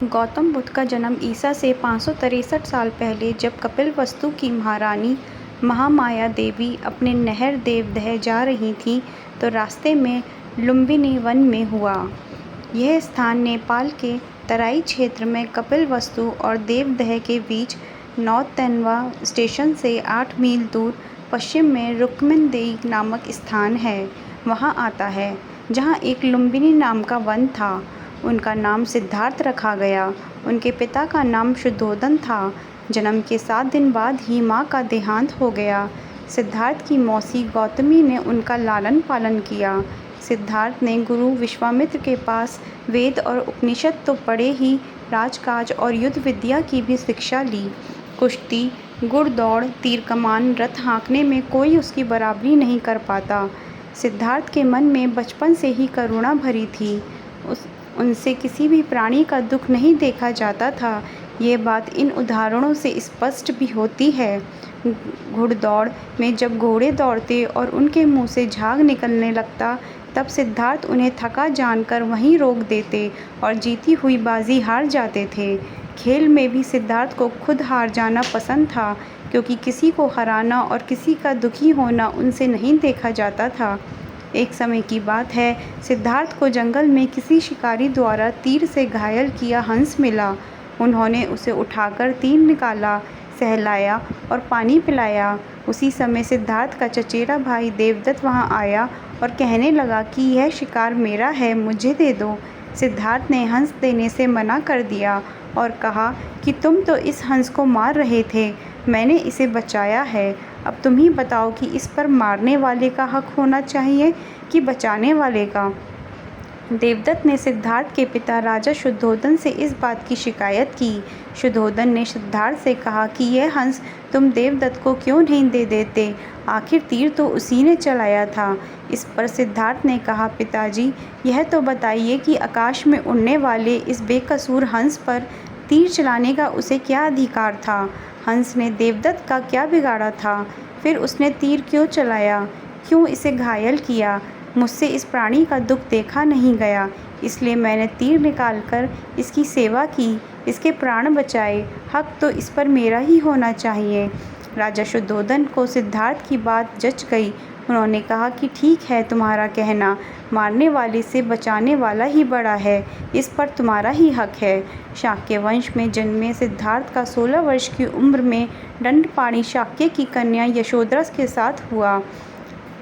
गौतम बुद्ध का जन्म ईसा से 563 साल पहले जब कपिलवस्तु की महारानी महामाया देवी अपने नहर देवदह जा रही थीं तो रास्ते में लुम्बिनी वन में हुआ। यह स्थान नेपाल के तराई क्षेत्र में कपिलवस्तु और देवदह के बीच नौतन्वा स्टेशन से 8 मील दूर पश्चिम में रुक्मिणदेई नामक स्थान है वहाँ आता है, जहाँ एक लुम्बिनी नाम का वन था। उनका नाम सिद्धार्थ रखा गया। उनके पिता का नाम शुद्धोदन था। जन्म के 7 दिन बाद ही माँ का देहांत हो गया। सिद्धार्थ की मौसी गौतमी ने उनका लालन पालन किया। सिद्धार्थ ने गुरु विश्वामित्र के पास वेद और उपनिषद तो पढ़े ही, राजकाज और युद्ध विद्या की भी शिक्षा ली। कुश्ती, घुड़दौड़, तीर कमान, रथ हाँकने में कोई उसकी बराबरी नहीं कर पाता। सिद्धार्थ के मन में बचपन से ही करुणा भरी थी। उनसे किसी भी प्राणी का दुख नहीं देखा जाता था। ये बात इन उदाहरणों से स्पष्ट भी होती है। घुड़दौड़ में जब घोड़े दौड़ते और उनके मुंह से झाग निकलने लगता, तब सिद्धार्थ उन्हें थका जानकर वहीं रोक देते और जीती हुई बाजी हार जाते थे। खेल में भी सिद्धार्थ को खुद हार जाना पसंद था, क्योंकि किसी को हराना और किसी का दुखी होना उनसे नहीं देखा जाता था। एक समय की बात है, सिद्धार्थ को जंगल में किसी शिकारी द्वारा तीर से घायल किया हंस मिला। उन्होंने उसे उठाकर तीर निकाला, सहलाया और पानी पिलाया। उसी समय सिद्धार्थ का चचेरा भाई देवदत्त वहां आया और कहने लगा कि यह शिकार मेरा है, मुझे दे दो। सिद्धार्थ ने हंस देने से मना कर दिया और कहा कि तुम तो इस हंस को मार रहे थे, मैंने इसे बचाया है। अब तुम ही बताओ कि इस पर मारने वाले का हक होना चाहिए कि बचाने वाले का। देवदत्त ने सिद्धार्थ के पिता राजा शुद्धोदन से इस बात की शिकायत की। शुद्धोदन ने सिद्धार्थ से कहा कि यह हंस तुम देवदत्त को क्यों नहीं दे देते, आखिर तीर तो उसी ने चलाया था। इस पर सिद्धार्थ ने कहा, पिताजी, यह तो बताइए कि आकाश में उड़ने वाले इस बेकसूर हंस पर तीर चलाने का उसे क्या अधिकार था। हंस ने देवदत्त का क्या बिगाड़ा था, फिर उसने तीर क्यों चलाया, क्यों इसे घायल किया। मुझसे इस प्राणी का दुख देखा नहीं गया, इसलिए मैंने तीर निकालकर इसकी सेवा की, इसके प्राण बचाए। हक तो इस पर मेरा ही होना चाहिए। राजा शुद्धोदन को सिद्धार्थ की बात जच गई। उन्होंने कहा कि ठीक है तुम्हारा कहना, मारने वाले से बचाने वाला ही बड़ा है, इस पर तुम्हारा ही हक है। शाक्य वंश में जन्मे सिद्धार्थ का 16 वर्ष की उम्र में दंडपाणि शाक्य की कन्या यशोधरा के साथ हुआ।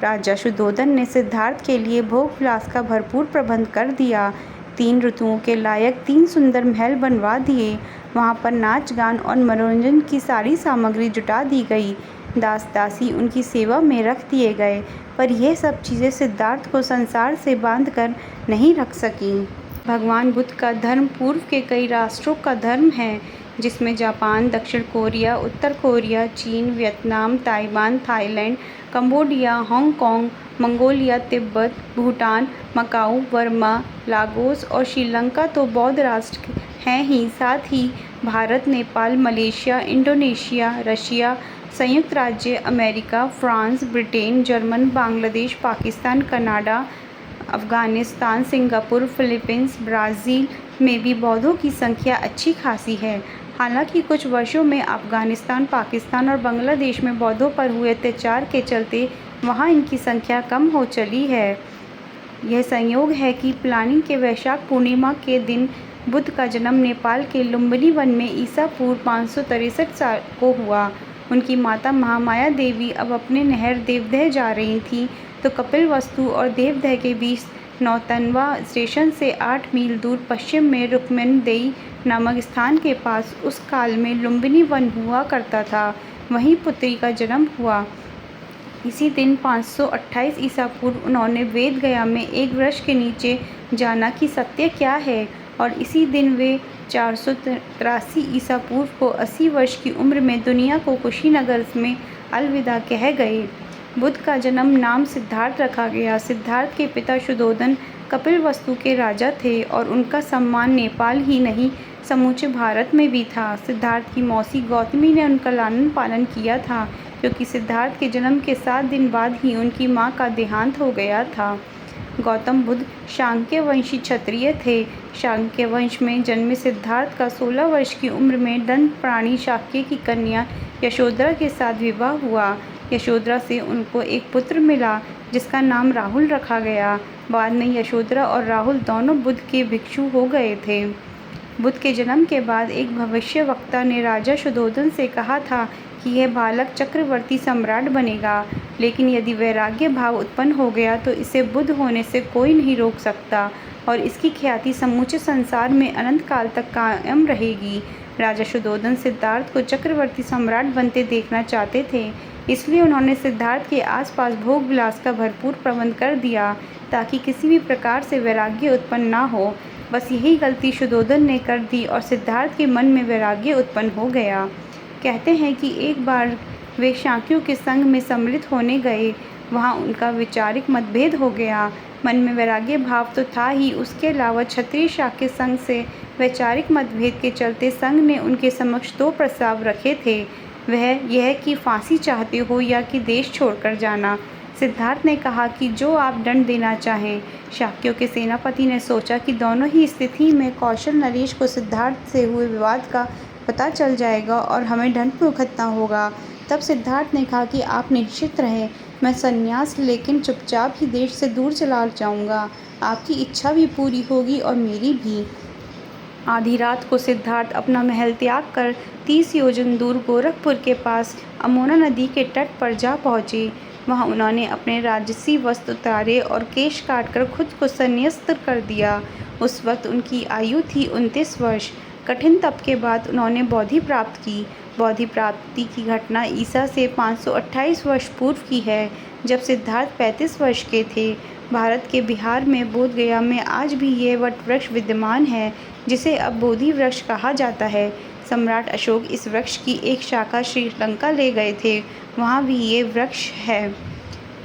राजा शुद्धोदन ने सिद्धार्थ के लिए भोग विलास का भरपूर प्रबंध कर दिया। 3 ऋतुओं के लायक 3 सुंदर महल बनवा दिए। वहाँ पर नाच गान और मनोरंजन की सारी सामग्री जुटा दी गई। दास दासी उनकी सेवा में रख दिए गए, पर यह सब चीज़ें सिद्धार्थ को संसार से बांध कर नहीं रख सकीं। भगवान बुद्ध का धर्म पूर्व के कई राष्ट्रों का धर्म है, जिसमें जापान, दक्षिण कोरिया, उत्तर कोरिया, चीन, Vietnam, Taiwan, Thailand, Cambodia, Hong Kong, Mongolia, Tibet, Bhutan, Macau, Burma, Lagos और श्रीलंका तो बौद्ध राष्ट्र हैं ही, साथ ही Bharat, Nepal, Malaysia, Indonesia, Russia, संयुक्त राज्य America, France, Britain, German, Bangladesh, Pakistan, Canada, Afghanistan, Singapore, Philippines, Brazil में भी बौद्धों की संख्या अच्छी खासी है। हालांकि कुछ वर्षों में अफ़गानिस्तान, पाकिस्तान और बांग्लादेश में बौद्धों पर हुए अत्याचार के चलते वहां इनकी संख्या कम हो चली है। यह संयोग है कि प्लानी के वैशाख पूर्णिमा के दिन बुद्ध का जन्म नेपाल के लुम्बिनी वन में ईसा पूर्व 563 साल को हुआ। उनकी माता महामाया देवी अब अपने नहर देवदह जा रही थीं, तो कपिलवस्तु और देवदह के बीच नौतन्वा स्टेशन से 8 मील दूर पश्चिम में रुक्मिणदेई नामक स्थान के पास उस काल में लुम्बिनी वन हुआ करता था। वहीं पुत्री का जन्म हुआ। इसी दिन 528 ईसा पूर्व उन्होंने वेद गया में एक वृक्ष के नीचे जाना कि सत्य क्या है, और इसी दिन वे 483 ईसा पूर्व को 80 वर्ष की उम्र में दुनिया को कुशीनगर में अलविदा कह गए। बुद्ध का जन्म नाम सिद्धार्थ रखा गया। सिद्धार्थ के पिता शुद्धोदन कपिलवस्तु के राजा थे और उनका सम्मान नेपाल ही नहीं समूचे भारत में भी था। सिद्धार्थ की मौसी गौतमी ने उनका लालन पालन किया था, क्योंकि सिद्धार्थ के जन्म के 7 दिन बाद ही उनकी मां का देहांत हो गया था। गौतम बुद्ध शाक्य वंशी क्षत्रिय थे। शाक्य वंश में जन्मे सिद्धार्थ का 16 वर्ष की उम्र में दंत प्राणी शाक्य की कन्या यशोधरा के साथ विवाह हुआ। यशोधरा से उनको एक पुत्र मिला जिसका नाम राहुल रखा गया। बाद में यशोधरा और राहुल दोनों बुद्ध के भिक्षु हो गए थे। बुद्ध के जन्म के बाद एक भविष्यवक्ता ने राजा शुद्धोधन से कहा था कि यह बालक चक्रवर्ती सम्राट बनेगा, लेकिन यदि वैराग्य भाव उत्पन्न हो गया तो इसे बुद्ध होने से कोई नहीं रोक सकता और इसकी ख्याति समूचे संसार में अनंत काल तक कायम रहेगी। राजा शुद्धोधन सिद्धार्थ को चक्रवर्ती सम्राट बनते देखना चाहते थे, इसलिए उन्होंने सिद्धार्थ के आसपास भोग विलास का भरपूर प्रबंध कर दिया ताकि किसी भी प्रकार से वैराग्य उत्पन्न ना हो। बस यही गलती शुद्धोधन ने कर दी और सिद्धार्थ के मन में वैराग्य उत्पन्न हो गया। कहते हैं कि एक बार वे शाक्यों के संग में सम्मिलित होने गए। वहाँ उनका वैचारिक मतभेद हो गया। मन में वैराग्य भाव तो था ही, उसके अलावा क्षत्रिय शाक्य संघ से वैचारिक मतभेद के चलते संघ ने उनके समक्ष 2 प्रस्ताव रखे थे। वह यह कि फांसी चाहते हो या कि देश छोड़कर जाना। सिद्धार्थ ने कहा कि जो आप दंड देना चाहें। शाक्यों के सेनापति ने सोचा कि दोनों ही स्थिति में कौशल नरेश को सिद्धार्थ से हुए विवाद का पता चल जाएगा और हमें दंड भुगतना होगा। तब सिद्धार्थ ने कहा कि आप निश्चित रहें, मैं संन्यास लेकिन चुपचाप ही देश से दूर चला जाऊंगा। आपकी इच्छा भी पूरी होगी और मेरी भी। आधी रात को सिद्धार्थ अपना महल त्याग कर 30 योजन दूर गोरखपुर के पास अमोना नदी के तट पर जा पहुँचे। वहाँ उन्होंने अपने राजसी वस्त्र उतारे और केश काटकर खुद को संन्यस्त कर दिया। उस वक्त उनकी आयु थी 29 वर्ष। कठिन तप के बाद उन्होंने बौद्धि प्राप्त की। बौद्धि प्राप्ति की घटना ईसा से 528 वर्ष पूर्व की है, जब सिद्धार्थ 35 वर्ष के थे। भारत के बिहार में बोध गया में आज भी ये वट वृक्ष विद्यमान है, जिसे अब बोधि वृक्ष कहा जाता है। सम्राट अशोक इस वृक्ष की एक शाखा श्रीलंका ले गए थे, वहाँ भी ये वृक्ष है।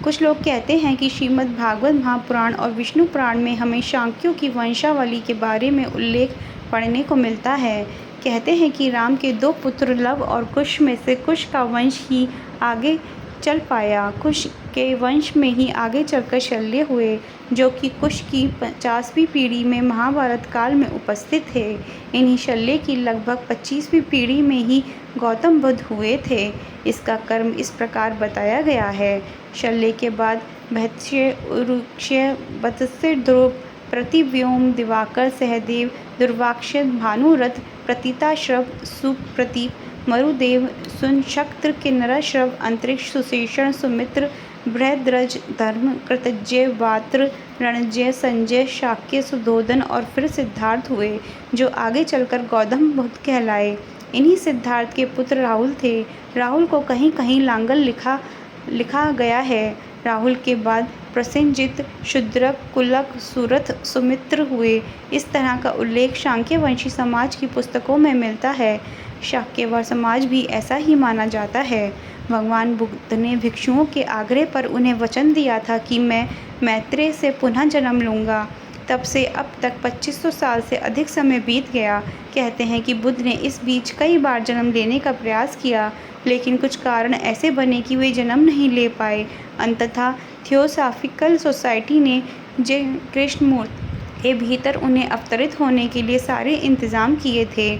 कुछ लोग कहते हैं कि श्रीमद् भागवत महापुराण और विष्णु पुराण में हमें शाक्यों की वंशावली के बारे में उल्लेख पढ़ने को मिलता है। कहते हैं कि राम के 2 पुत्र लव और कुश में से कुश का वंश ही आगे चल पाया। कुश के वंश में ही आगे चलकर शल्य हुए, जो कि कुश की 50वीं पीढ़ी में महाभारत काल में उपस्थित थे। इन्हीं शल्य की लगभग 25वीं पीढ़ी में ही गौतम बुद्ध हुए थे। इसका कर्म इस प्रकार बताया गया है। शल्य के बाद भैत्य, उरुक्ष्य, वत्स्य, ध्रुव, प्रतिव्योम, दिवाकर, सहदेव, दुर्वाक्ष, भानुरथ, प्रतीताश्रव, सुप्रतीप, मरुदेव, सुनशक्त्र, किन्नराश्रव, अंतरिक्ष, सुशेषण, सुमित्र, बृहद्रज, धर्म, कृतज्ञ, वात्र, रणजय, संजय, शाक्य, सुधोधन और फिर सिद्धार्थ हुए, जो आगे चलकर गौतम बुद्ध कहलाए। इन्हीं सिद्धार्थ के पुत्र राहुल थे। राहुल को कहीं कहीं लांगल लिखा गया है। राहुल के बाद प्रसेनजित, शूद्रक, कुलक, सुरथ, सुमित्र हुए। इस तरह का उल्लेख शाक्यवंशी समाज की पुस्तकों में मिलता है। शाक्यवंशी समाज भी ऐसा ही माना जाता है। भगवान बुद्ध ने भिक्षुओं के आग्रह पर उन्हें वचन दिया था कि मैं मैत्रेय से पुनः जन्म लूँगा। तब से अब तक 2500 साल से अधिक समय बीत गया। कहते हैं कि बुद्ध ने इस बीच कई बार जन्म लेने का प्रयास किया, लेकिन कुछ कारण ऐसे बने कि वे जन्म नहीं ले पाए। अंततः थियोसॉफिकल सोसाइटी ने कृष्णमूर्ति के भीतर उन्हें अवतरित होने के लिए सारे इंतजाम किए थे।